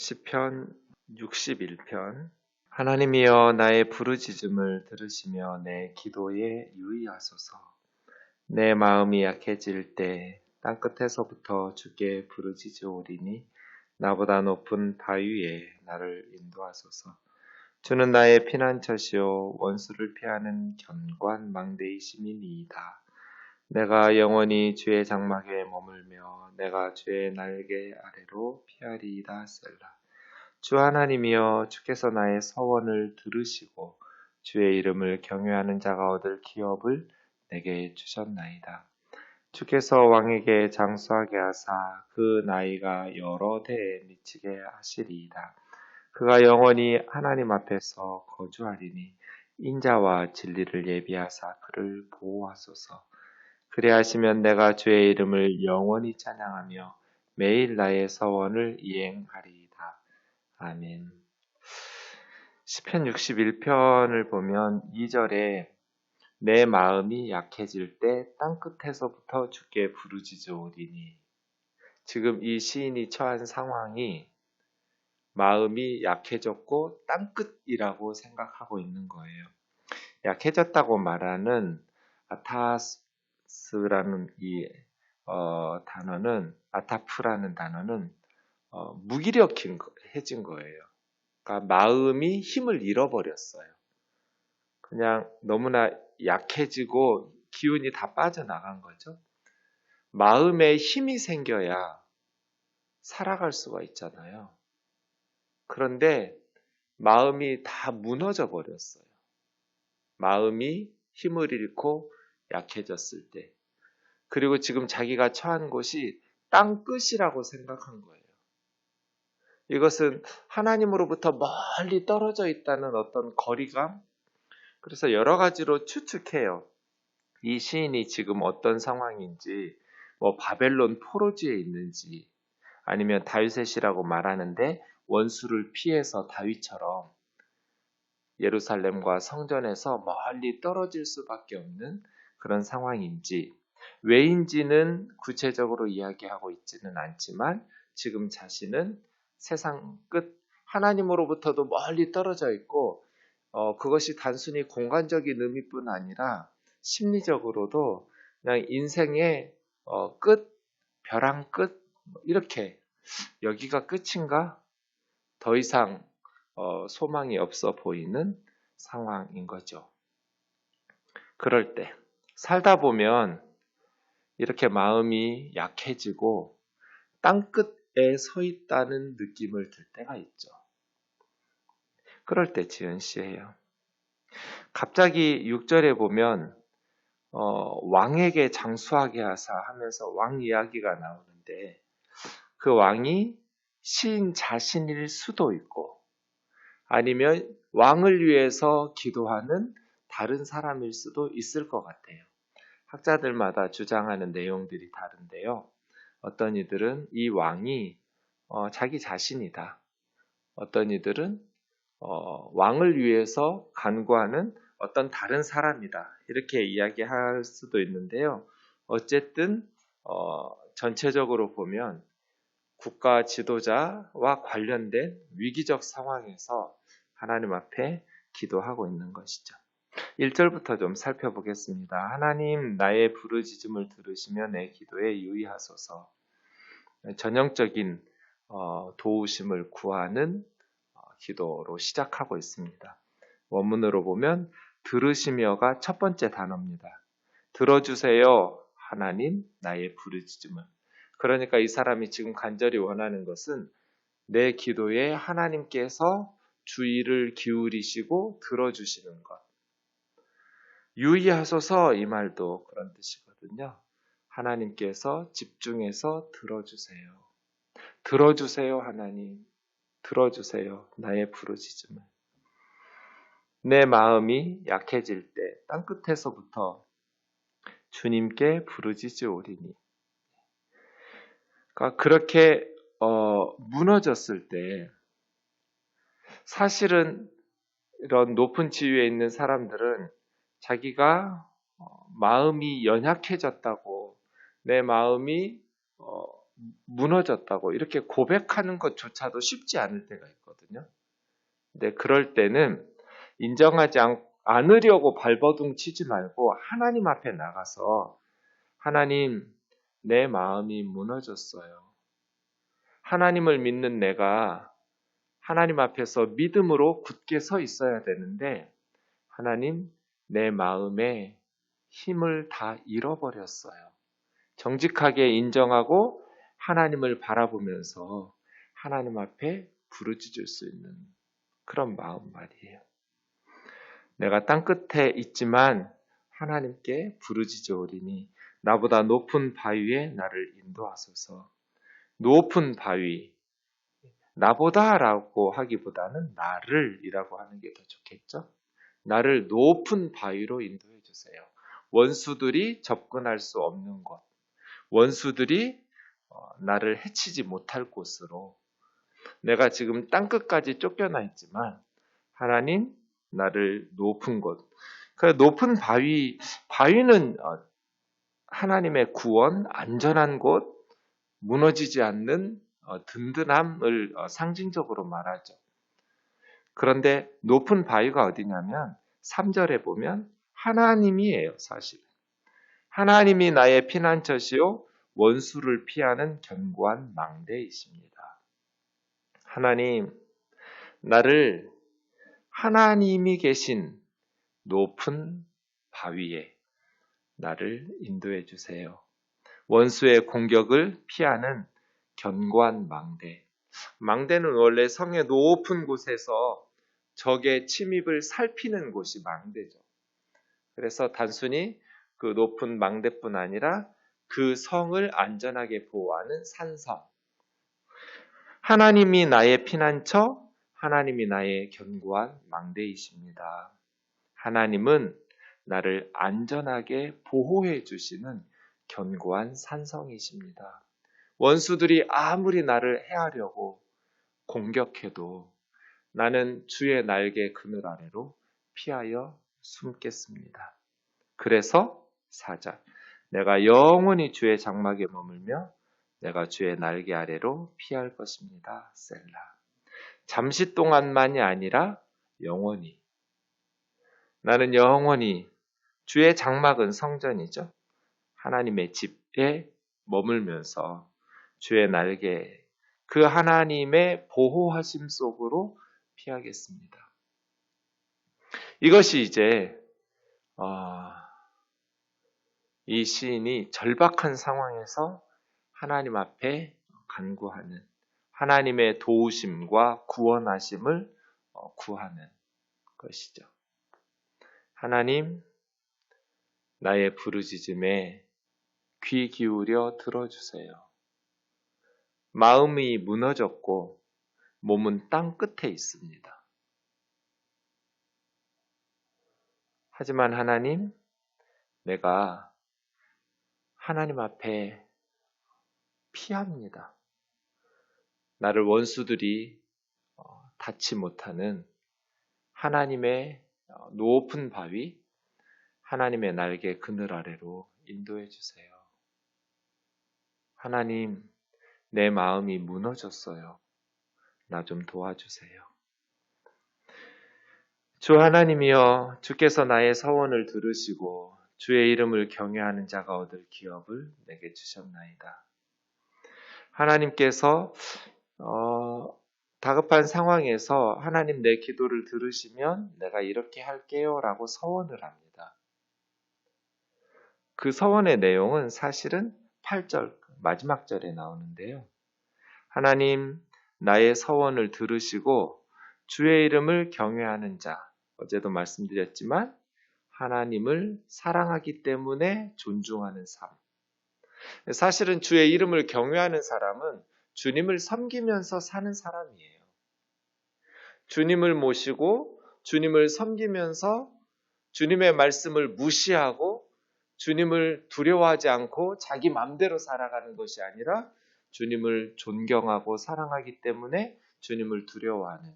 시편 61편. 하나님이여 나의 부르짖음을 들으시며 내 기도에 유의하소서. 내 마음이 약해질 때 땅끝에서부터 주께 부르짖으오리니 나보다 높은 바위에 나를 인도하소서. 주는 나의 피난처시요 원수를 피하는 견고한 망대이심이니이다. 내가 영원히 주의 장막에 머물며 내가 주의 날개 아래로 피하리이다 셀라. 주 하나님이여 주께서 나의 서원을 들으시고 주의 이름을 경외하는 자가 얻을 기업을 내게 주셨나이다. 주께서 왕에게 장수하게 하사 그 나이가 여러 대에 미치게 하시리이다. 그가 영원히 하나님 앞에서 거주하리니 인자와 진리를 예비하사 그를 보호하소서. 그리하시면 내가 주의 이름을 영원히 찬양하며 매일 나의 서원을 이행하리이다. 아멘. 시편 61편을 보면 2절에 내 마음이 약해질 때 땅끝에서부터 주께 부르짖으오리니, 지금 이 시인이 처한 상황이 마음이 약해졌고 땅끝이라고 생각하고 있는 거예요. 약해졌다고 말하는 아타스라는 이 단어는, 아타프라는 단어는 무기력해진 거예요. 그러니까 마음이 힘을 잃어버렸어요. 그냥 너무나 약해지고 기운이 다 빠져나간 거죠. 마음에 힘이 생겨야 살아갈 수가 있잖아요. 그런데 마음이 다 무너져 버렸어요. 마음이 힘을 잃고 약해졌을 때. 그리고 지금 자기가 처한 곳이 땅끝이라고 생각한 거예요. 이것은 하나님으로부터 멀리 떨어져 있다는 어떤 거리감? 그래서 여러 가지로 추측해요. 이 시인이 지금 어떤 상황인지, 바벨론 포로지에 있는지, 아니면 다윗셋이라고 말하는데 원수를 피해서 다윗처럼 예루살렘과 성전에서 멀리 떨어질 수밖에 없는 그런 상황인지, 왜인지는 구체적으로 이야기하고 있지는 않지만 지금 자신은 세상 끝, 하나님으로부터도 멀리 떨어져 있고 그것이 단순히 공간적인 의미뿐 아니라 심리적으로도 그냥 인생의 끝, 벼랑 끝, 이렇게 여기가 끝인가? 더 이상 소망이 없어 보이는 상황인 거죠. 그럴 때 살다 보면 이렇게 마음이 약해지고 땅끝에 서 있다는 느낌을 들 때가 있죠. 그럴 때 지은 씨예요. 갑자기 6절에 보면 왕에게 장수하게 하사 하면서 왕 이야기가 나오는데, 그 왕이 시인 자신일 수도 있고 아니면 왕을 위해서 기도하는 다른 사람일 수도 있을 것 같아요. 학자들마다 주장하는 내용들이 다른데요. 어떤 이들은 이 왕이 자기 자신이다. 어떤 이들은 왕을 위해서 간구하는 어떤 다른 사람이다. 이렇게 이야기할 수도 있는데요. 어쨌든 전체적으로 보면 국가 지도자와 관련된 위기적 상황에서 하나님 앞에 기도하고 있는 것이죠. 1절부터 좀 살펴보겠습니다. 하나님, 나의 부르짖음을 들으시며 내 기도에 유의하소서. 전형적인 도우심을 구하는 기도로 시작하고 있습니다. 원문으로 보면 들으시며가 첫 번째 단어입니다. 들어주세요, 하나님, 나의 부르짖음을. 그러니까 이 사람이 지금 간절히 원하는 것은 내 기도에 하나님께서 주의를 기울이시고 들어주시는 것. 유의하소서, 이 말도 그런 뜻이거든요. 하나님께서 집중해서 들어주세요. 들어주세요, 하나님. 들어주세요, 나의 부르짖음을. 내 마음이 약해질 때 땅끝에서부터 주님께 부르짖으오리니. 그러니까 그렇게 무너졌을 때, 사실은 이런 높은 지위에 있는 사람들은 자기가 마음이 연약해졌다고, 내 마음이 무너졌다고 이렇게 고백하는 것조차도 쉽지 않을 때가 있거든요. 근데 그럴 때는 인정하지 않으려고 발버둥 치지 말고 하나님 앞에 나가서 하나님, 내 마음이 무너졌어요. 하나님을 믿는 내가 하나님 앞에서 믿음으로 굳게 서 있어야 되는데 하나님, 내 마음에 힘을 다 잃어버렸어요. 정직하게 인정하고 하나님을 바라보면서 하나님 앞에 부르짖을 수 있는 그런 마음 말이에요. 내가 땅끝에 있지만 하나님께 부르짖으오리니 나보다 높은 바위에 나를 인도하소서. 높은 바위, 나보다라고 하기보다는 나를이라고 하는 게 더 좋겠죠? 나를 높은 바위로 인도해 주세요. 원수들이 접근할 수 없는 곳, 원수들이 나를 해치지 못할 곳으로 내가 지금 땅끝까지 쫓겨나 있지만 하나님 나를 높은 곳, 그 높은 바위는 하나님의 구원, 안전한 곳, 무너지지 않는 든든함을 상징적으로 말하죠. 그런데 높은 바위가 어디냐면 3절에 보면 하나님이에요, 사실. 하나님이 나의 피난처시요 원수를 피하는 견고한 망대이십니다. 하나님, 나를 하나님이 계신 높은 바위에 나를 인도해 주세요. 원수의 공격을 피하는 견고한 망대. 망대는 원래 성의 높은 곳에서 적의 침입을 살피는 곳이 망대죠. 그래서 단순히 그 높은 망대뿐 아니라 그 성을 안전하게 보호하는 산성. 하나님이 나의 피난처, 하나님이 나의 견고한 망대이십니다. 하나님은 나를 안전하게 보호해 주시는 견고한 산성이십니다. 원수들이 아무리 나를 해하려고 공격해도 나는 주의 날개 그늘 아래로 피하여 숨겠습니다. 그래서 4절, 내가 영원히 주의 장막에 머물며 내가 주의 날개 아래로 피할 것입니다. 셀라. 잠시 동안만이 아니라 영원히. 나는 영원히 주의 장막은 성전이죠. 하나님의 집에 머물면서 주의 날개, 그 하나님의 보호하심 속으로 피하겠습니다. 이것이 이제 이 시인이 절박한 상황에서 하나님 앞에 간구하는 하나님의 도우심과 구원하심을 구하는 것이죠. 하나님, 나의 부르짖음에 귀 기울여 들어주세요. 마음이 무너졌고 몸은 땅 끝에 있습니다. 하지만 하나님, 내가 하나님 앞에 피합니다. 나를 원수들이 닿지 못하는 하나님의 높은 바위, 하나님의 날개 그늘 아래로 인도해 주세요. 하나님, 내 마음이 무너졌어요. 나 좀 도와주세요. 주 하나님이여, 주께서 나의 서원을 들으시고 주의 이름을 경외하는 자가 얻을 기업을 내게 주셨나이다. 하나님께서 다급한 상황에서 하나님 내 기도를 들으시면 내가 이렇게 할게요 라고 서원을 합니다. 그 서원의 내용은 사실은 8절 마지막 절에 나오는데요. 하나님, 나의 서원을 들으시고 주의 이름을 경외하는 자, 어제도 말씀드렸지만 하나님을 사랑하기 때문에 존중하는 삶. 사실은 주의 이름을 경외하는 사람은 주님을 섬기면서 사는 사람이에요. 주님을 모시고 주님을 섬기면서 주님의 말씀을 무시하고 주님을 두려워하지 않고 자기 맘대로 살아가는 것이 아니라 주님을 존경하고 사랑하기 때문에 주님을 두려워하는,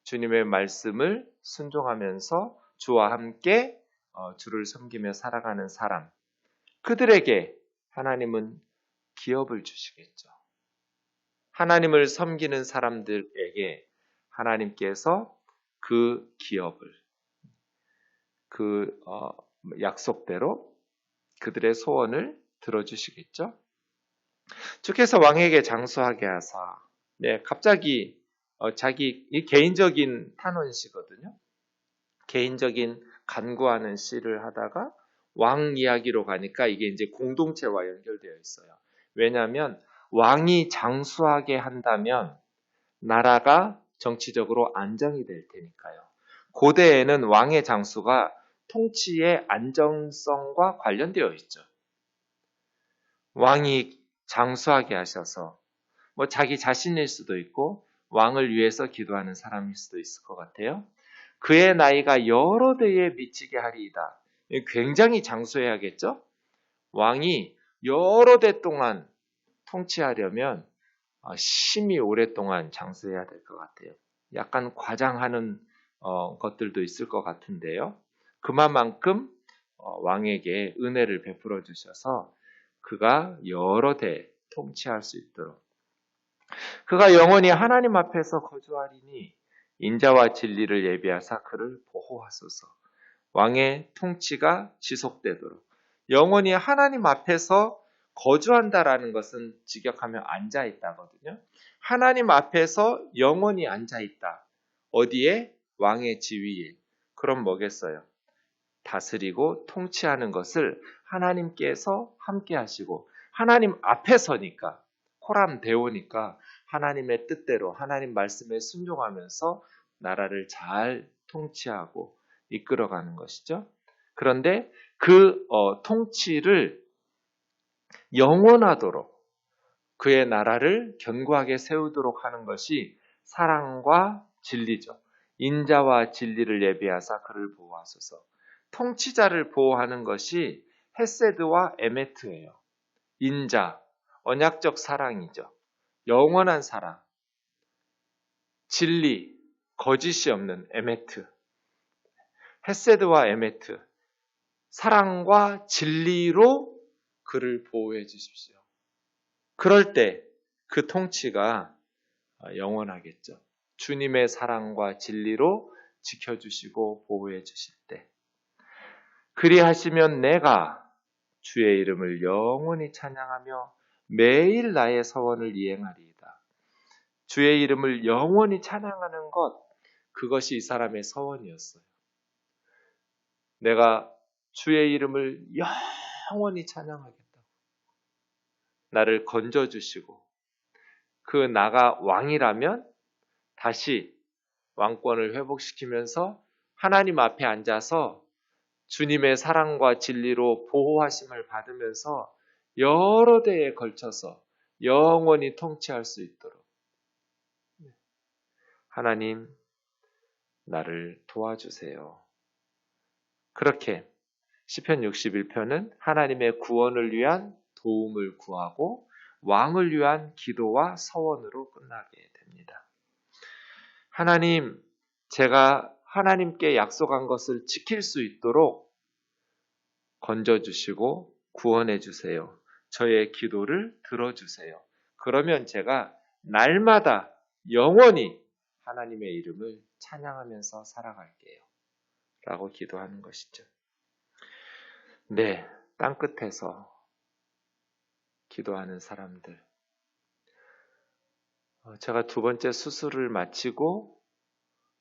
주님의 말씀을 순종하면서 주와 함께 주를 섬기며 살아가는 사람, 그들에게 하나님은 기업을 주시겠죠. 하나님을 섬기는 사람들에게 하나님께서 그 기업을, 그 약속대로 그들의 소원을 들어주시겠죠? 주께서 왕에게 장수하게 하사, 갑자기 자기 이 개인적인 탄원시거든요. 개인적인 간구하는 시를 하다가 왕 이야기로 가니까 이게 이제 공동체와 연결되어 있어요. 왜냐하면 왕이 장수하게 한다면 나라가 정치적으로 안정이 될 테니까요. 고대에는 왕의 장수가 통치의 안정성과 관련되어 있죠. 왕이 장수하게 하셔서 자기 자신일 수도 있고 왕을 위해서 기도하는 사람일 수도 있을 것 같아요. 그의 나이가 여러 대에 미치게 하리이다. 굉장히 장수해야겠죠? 왕이 여러 대 동안 통치하려면 심히 오랫동안 장수해야 될 것 같아요. 약간 과장하는 것들도 있을 것 같은데요. 그만큼 왕에게 은혜를 베풀어 주셔서 그가 여러 대 통치할 수 있도록, 그가 영원히 하나님 앞에서 거주하리니 인자와 진리를 예비하사 그를 보호하소서. 왕의 통치가 지속되도록, 영원히 하나님 앞에서 거주한다라는 것은 직역하면 앉아있다거든요. 하나님 앞에서 영원히 앉아있다. 어디에? 왕의 지위에. 그럼 뭐겠어요? 다스리고 통치하는 것을 하나님께서 함께 하시고, 하나님 앞에 서니까, 코람 데오니까 하나님의 뜻대로 하나님 말씀에 순종하면서 나라를 잘 통치하고 이끌어가는 것이죠. 그런데 그 통치를 영원하도록, 그의 나라를 견고하게 세우도록 하는 것이 사랑과 진리죠. 인자와 진리를 예비하사 그를 보호하소서. 통치자를 보호하는 것이 헤세드와 에메트예요. 인자, 언약적 사랑이죠. 영원한 사랑. 진리, 거짓이 없는 에메트. 헤세드와 에메트. 사랑과 진리로 그를 보호해 주십시오. 그럴 때 그 통치가 영원하겠죠. 주님의 사랑과 진리로 지켜주시고 보호해 주실 때. 그리하시면 내가 주의 이름을 영원히 찬양하며 매일 나의 서원을 이행하리이다. 주의 이름을 영원히 찬양하는 것, 그것이 이 사람의 서원이었어요. 내가 주의 이름을 영원히 찬양하겠다고. 나를 건져주시고, 그 나가 왕이라면 다시 왕권을 회복시키면서 하나님 앞에 앉아서 주님의 사랑과 진리로 보호하심을 받으면서 여러 대에 걸쳐서 영원히 통치할 수 있도록 하나님, 나를 도와주세요. 그렇게 시편 61편은 하나님의 구원을 위한 도움을 구하고 왕을 위한 기도와 서원으로 끝나게 됩니다. 하나님, 제가 하나님께 약속한 것을 지킬 수 있도록 건져주시고 구원해 주세요. 저의 기도를 들어주세요. 그러면 제가 날마다 영원히 하나님의 이름을 찬양하면서 살아갈게요. 라고 기도하는 것이죠. 네, 땅끝에서 기도하는 사람들. 제가 두 번째 수술을 마치고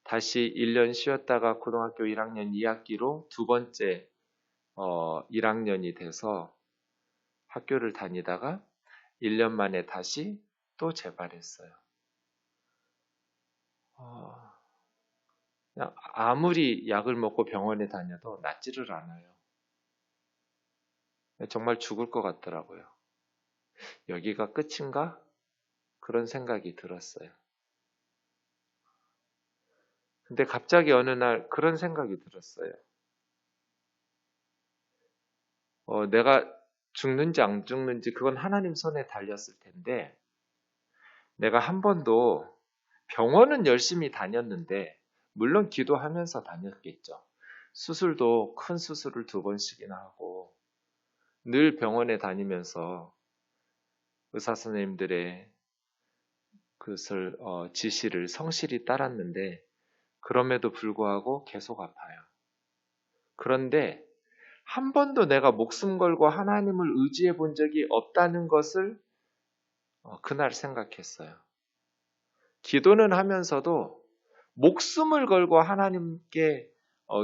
다시 1년 쉬었다가 고등학교 1학년 2학기로 두 번째 1학년이 돼서 학교를 다니다가 1년 만에 다시 또 재발했어요. 그냥 아무리 약을 먹고 병원에 다녀도 낫지를 않아요. 정말 죽을 것 같더라고요. 여기가 끝인가? 그런 생각이 들었어요. 근데 갑자기 어느 날 그런 생각이 들었어요. 내가 죽는지 안 죽는지 그건 하나님 손에 달렸을 텐데, 내가 한 번도 병원은 열심히 다녔는데, 물론 기도하면서 다녔겠죠. 수술도 큰 수술을 2번씩이나 하고 늘 병원에 다니면서 의사 선생님들의 그것을 지시를 성실히 따랐는데 그럼에도 불구하고 계속 아파요. 그런데 한 번도 내가 목숨 걸고 하나님을 의지해 본 적이 없다는 것을 그날 생각했어요. 기도는 하면서도 목숨을 걸고 하나님께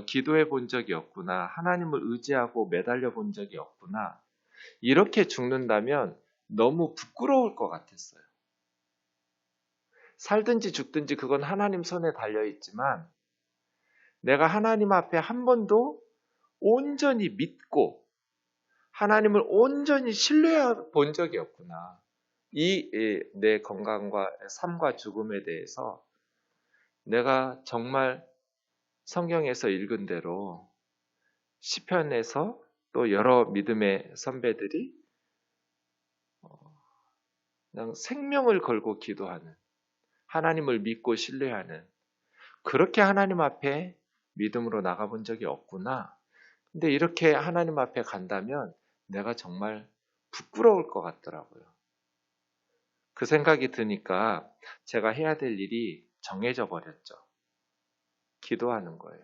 기도해 본 적이 없구나. 하나님을 의지하고 매달려 본 적이 없구나. 이렇게 죽는다면 너무 부끄러울 것 같았어요. 살든지 죽든지 그건 하나님 손에 달려있지만 내가 하나님 앞에 한 번도 온전히 믿고 하나님을 온전히 신뢰해 본 적이 없구나. 이 내 건강과 삶과 죽음에 대해서 내가 정말 성경에서 읽은 대로 시편에서 또 여러 믿음의 선배들이 그냥 생명을 걸고 기도하는 하나님을 믿고 신뢰하는 그렇게 하나님 앞에 믿음으로 나가본 적이 없구나. 근데 이렇게 하나님 앞에 간다면 내가 정말 부끄러울 것 같더라고요. 그 생각이 드니까 제가 해야 될 일이 정해져 버렸죠. 기도하는 거예요.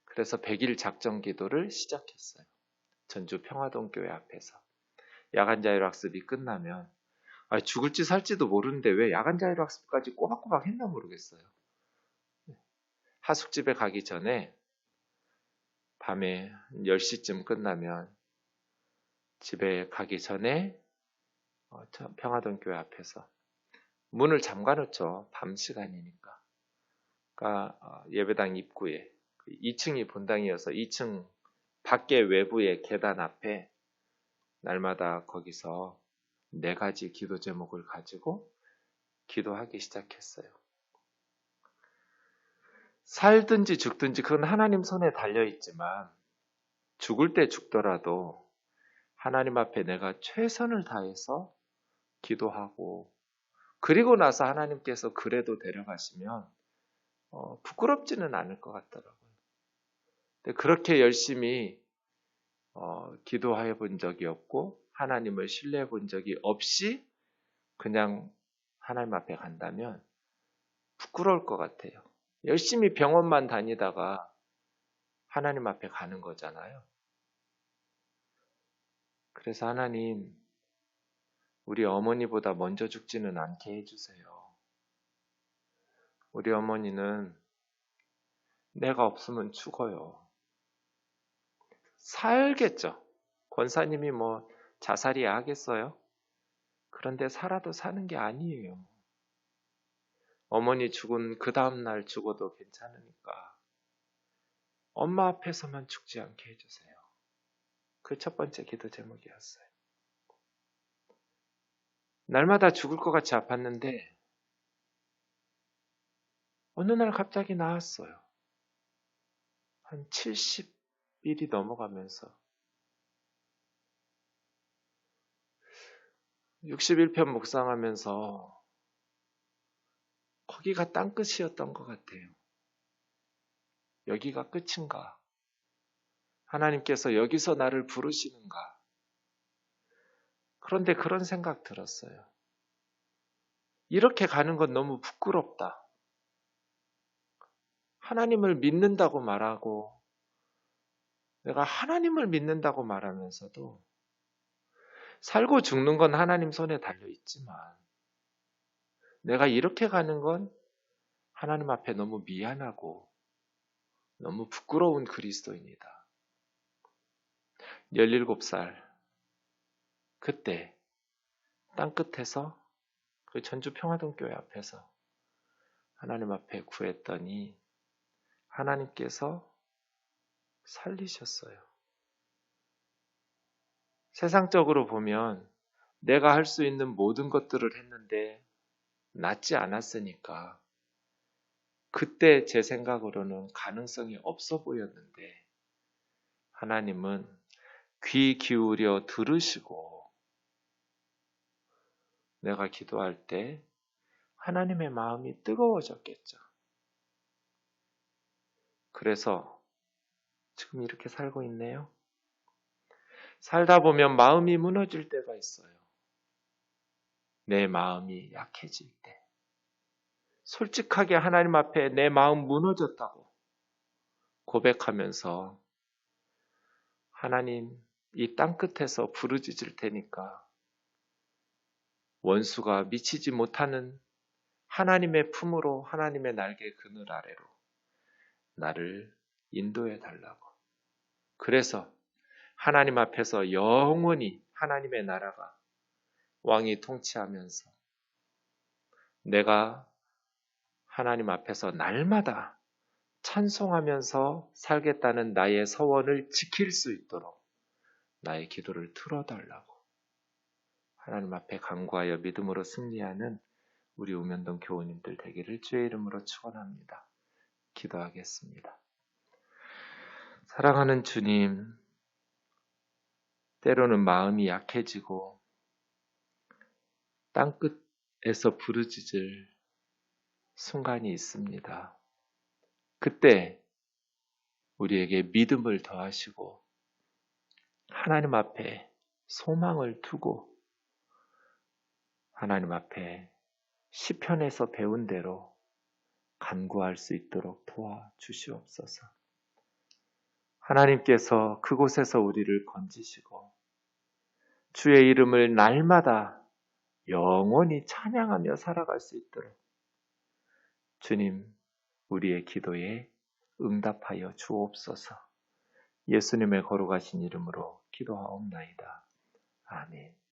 그래서 100일 작정 기도를 시작했어요. 전주 평화동교회 앞에서. 야간 자율학습이 끝나면 죽을지 살지도 모르는데 왜 야간 자율학습까지 꼬박꼬박 했나 모르겠어요. 하숙집에 가기 전에 밤에 10시쯤 끝나면 집에 가기 전에 평화동교회 앞에서 문을 잠가 놓죠. 밤 시간이니까. 그러니까 예배당 입구에 2층이 본당이어서 2층 밖에 외부의 계단 앞에 날마다 거기서 4가지 기도 제목을 가지고 기도하기 시작했어요. 살든지 죽든지 그건 하나님 손에 달려있지만 죽을 때 죽더라도 하나님 앞에 내가 최선을 다해서 기도하고 그리고 나서 하나님께서 그래도 데려가시면 부끄럽지는 않을 것 같더라고요. 근데 그렇게 열심히 기도해 본 적이 없고 하나님을 신뢰해 본 적이 없이 그냥 하나님 앞에 간다면 부끄러울 것 같아요. 열심히 병원만 다니다가 하나님 앞에 가는 거잖아요. 그래서 하나님, 우리 어머니보다 먼저 죽지는 않게 해주세요. 우리 어머니는 내가 없으면 죽어요. 살겠죠. 권사님이 자살이야 하겠어요? 그런데 살아도 사는 게 아니에요. 어머니 죽은 그 다음날 죽어도 괜찮으니까 엄마 앞에서만 죽지 않게 해주세요. 그 첫 번째 기도 제목이었어요. 날마다 죽을 것 같이 아팠는데 어느 날 갑자기 나았어요. 한 70일이 넘어가면서 61편 묵상하면서 거기가 땅끝이었던 것 같아요. 여기가 끝인가? 하나님께서 여기서 나를 부르시는가? 그런데 그런 생각 들었어요. 이렇게 가는 건 너무 부끄럽다. 하나님을 믿는다고 말하고 내가 하나님을 믿는다고 말하면서도 살고 죽는 건 하나님 손에 달려있지만 내가 이렇게 가는 건 하나님 앞에 너무 미안하고 너무 부끄러운 그리스도인이다. 17살 그때 땅끝에서 그 전주 평화동교회 앞에서 하나님 앞에 구했더니 하나님께서 살리셨어요. 세상적으로 보면 내가 할 수 있는 모든 것들을 했는데 낫지 않았으니까 그때 제 생각으로는 가능성이 없어 보였는데 하나님은 귀 기울여 들으시고 내가 기도할 때 하나님의 마음이 뜨거워졌겠죠. 그래서 지금 이렇게 살고 있네요. 살다 보면 마음이 무너질 때가 있어요. 내 마음이 약해질 때, 솔직하게 하나님 앞에 내 마음 무너졌다고 고백하면서 하나님, 이 땅끝에서 부르짖을 테니까 원수가 미치지 못하는 하나님의 품으로, 하나님의 날개 그늘 아래로 나를 인도해 달라고. 그래서 하나님 앞에서 영원히 하나님의 나라가 왕이 통치하면서 내가 하나님 앞에서 날마다 찬송하면서 살겠다는 나의 서원을 지킬 수 있도록 나의 기도를 들어달라고 하나님 앞에 간구하여 믿음으로 승리하는 우리 우면동 교우님들 되기를 주의 이름으로 축원합니다. 기도하겠습니다. 사랑하는 주님, 때로는 마음이 약해지고 땅끝에서 부르짖을 순간이 있습니다. 그때 우리에게 믿음을 더하시고 하나님 앞에 소망을 두고 하나님 앞에 시편에서 배운 대로 간구할 수 있도록 도와주시옵소서. 하나님께서 그곳에서 우리를 건지시고 주의 이름을 날마다 영원히 찬양하며 살아갈 수 있도록 주님, 우리의 기도에 응답하여 주옵소서. 예수님의 거룩하신 이름으로 기도하옵나이다. 아멘.